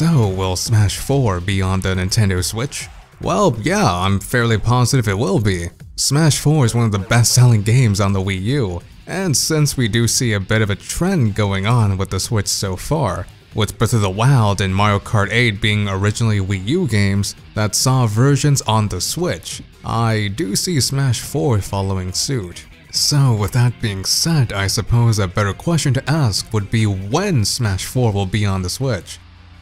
So, will Smash 4 be on the Nintendo Switch? Well, yeah, I'm fairly positive it will be. Smash 4 is one of the best-selling games on the Wii U, and since we do see a bit of a trend going on with the Switch so far, with Breath of the Wild and Mario Kart 8 being originally Wii U games that saw versions on the Switch, I do see Smash 4 following suit. So with that being said, I suppose a better question to ask would be when Smash 4 will be on the Switch.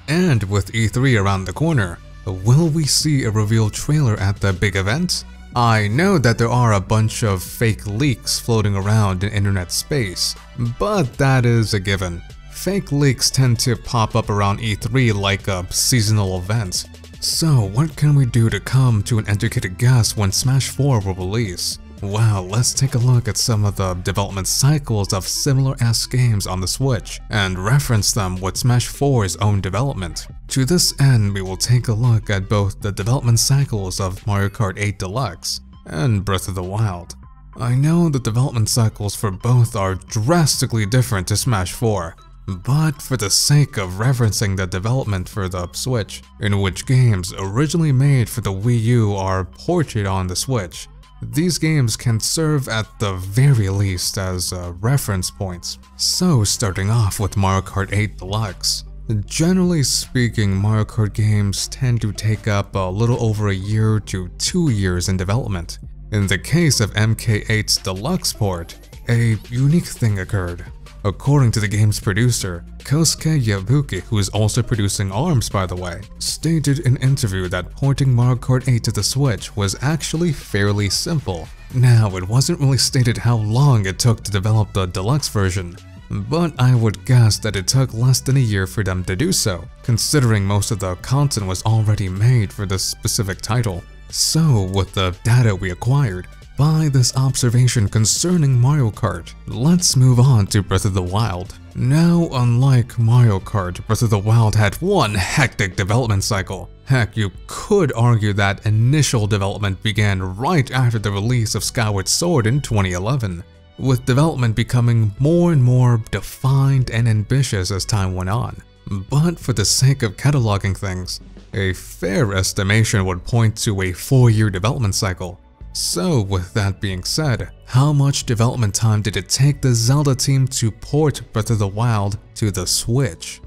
And with E3 around the corner, will we see a reveal trailer at the big event? I know that there are a bunch of fake leaks floating around in internet space, but that is a given. Fake leaks tend to pop up around E3 like a seasonal event. So what can we do to come to an educated guess when Smash 4 will release? Well, let's take a look at some of the development cycles of similar-esque games on the Switch and reference them with Smash 4's own development. To this end, we will take a look at both the development cycles of Mario Kart 8 Deluxe and Breath of the Wild. I know the development cycles for both are drastically different to Smash 4, but for the sake of referencing the development for the Switch, in which games originally made for the Wii U are ported on the Switch, these games can serve at the very least as reference points. So starting off with Mario Kart 8 Deluxe. Generally speaking, Mario Kart games tend to take up a little over a year to 2 years in development. In the case of MK8's Deluxe port, a unique thing occurred. According to the game's producer, Kosuke Yabuki, who is also producing ARMS by the way, stated in an interview that porting Mario Kart 8 to the Switch was actually fairly simple. Now, it wasn't really stated how long it took to develop the deluxe version, but I would guess that it took less than a year for them to do so, considering most of the content was already made for this specific title. So, with the data we acquired, by this observation concerning Mario Kart, let's move on to Breath of the Wild. Now, unlike Mario Kart, Breath of the Wild had one hectic development cycle. Heck, you could argue that initial development began right after the release of Skyward Sword in 2011, with development becoming more and more defined and ambitious as time went on. But for the sake of cataloging things, a fair estimation would point to a 4-year development cycle. So with that being said, how much development time did it take the Zelda team to port Breath of the Wild to the Switch?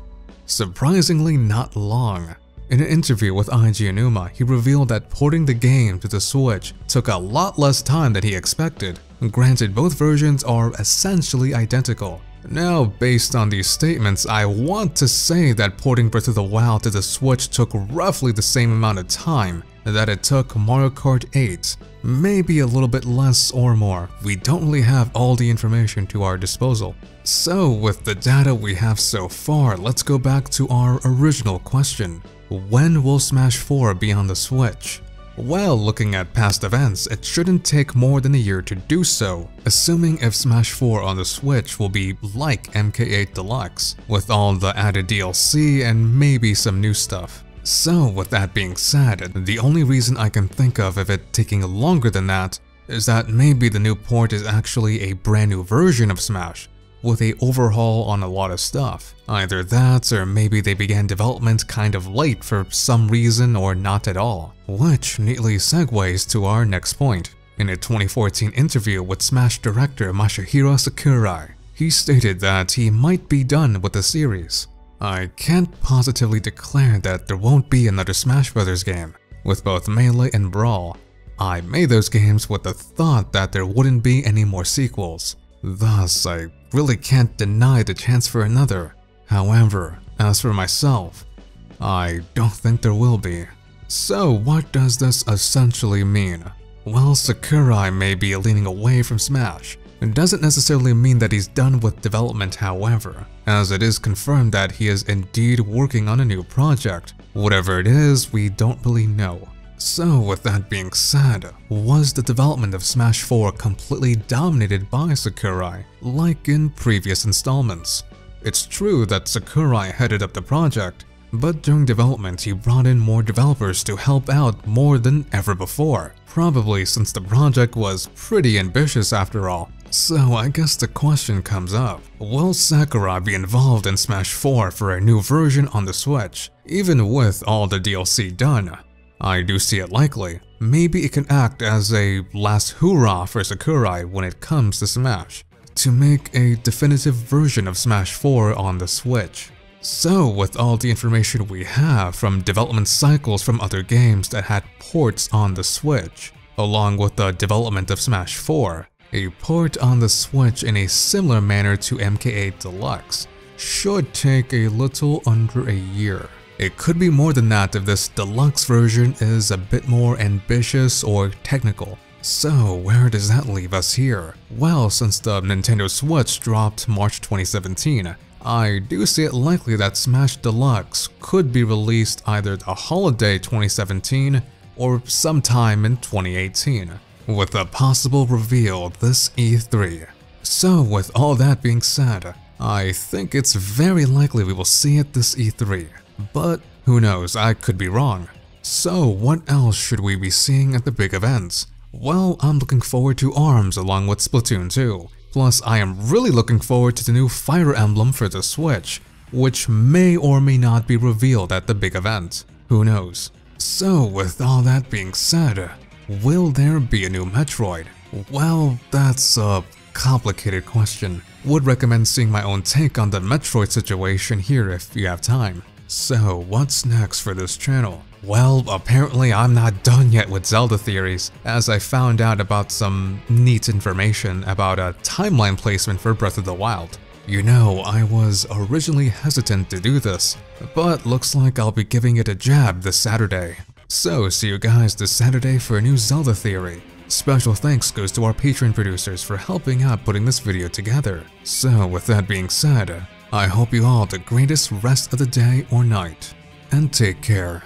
Surprisingly not long. In an interview with IG Aonuma, he revealed that porting the game to the Switch took a lot less time than he expected. Granted, both versions are essentially identical. Now, based on these statements, I want to say that porting Breath of the Wild to the Switch took roughly the same amount of time that it took Mario Kart 8. Maybe a little bit less or more. We don't really have all the information to our disposal. So with the data we have so far, let's go back to our original question. When will Smash 4 be on the Switch? Well, looking at past events, it shouldn't take more than a year to do so, assuming if Smash 4 on the Switch will be like MK8 Deluxe, with all the added DLC and maybe some new stuff. So with that being said, the only reason I can think of it taking longer than that is that maybe the new port is actually a brand new version of Smash, with an overhaul on a lot of stuff. Either that, or maybe they began development kind of late for some reason or not at all. Which neatly segues to our next point. In a 2014 interview with Smash director Masahiro Sakurai, he stated that he might be done with the series. I can't positively declare that there won't be another Smash Bros. Game. With both Melee and Brawl, I made those games with the thought that there wouldn't be any more sequels. Thus, I really can't deny the chance for another. However, as for myself, I don't think there will be. So what does this essentially mean? Well, Sakurai may be leaning away from Smash. It doesn't necessarily mean that he's done with development, however, as it is confirmed that he is indeed working on a new project. Whatever it is, we don't really know. So with that being said, was the development of Smash 4 completely dominated by Sakurai, like in previous installments? It's true that Sakurai headed up the project, but during development he brought in more developers to help out more than ever before, probably since the project was pretty ambitious after all. So I guess the question comes up, will Sakurai be involved in Smash 4 for a new version on the Switch, even with all the DLC done? I do see it likely. Maybe it can act as a last hurrah for Sakurai when it comes to Smash, to make a definitive version of Smash 4 on the Switch. So with all the information we have from development cycles from other games that had ports on the Switch, along with the development of Smash 4, a port on the Switch in a similar manner to MK8 Deluxe should take a little under a year. It could be more than that if this deluxe version is a bit more ambitious or technical. So where does that leave us here? Well, since the Nintendo Switch dropped March 2017, I do see it likely that Smash Deluxe could be released either the holiday 2017 or sometime in 2018, with a possible reveal this E3. So with all that being said, I think it's very likely we will see it this E3, but who knows, I could be wrong. So what else should we be seeing at the big events? Well, I'm looking forward to ARMS along with Splatoon 2, plus I am really looking forward to the new Fire Emblem for the Switch, which may or may not be revealed at the big event, who knows. So with all that being said, will there be a new Metroid? Well, that's a complicated question. Would recommend seeing my own take on the Metroid situation here if you have time. So what's next for this channel? Well, apparently I'm not done yet with Zelda theories, as I found out about some neat information about a timeline placement for Breath of the Wild. You know, I was originally hesitant to do this, but looks like I'll be giving it a jab this Saturday. So see you guys this Saturday for a new Zelda theory. Special thanks goes to our Patreon producers for helping out putting this video together. So with that being said, I hope you all the greatest rest of the day or night, and take care.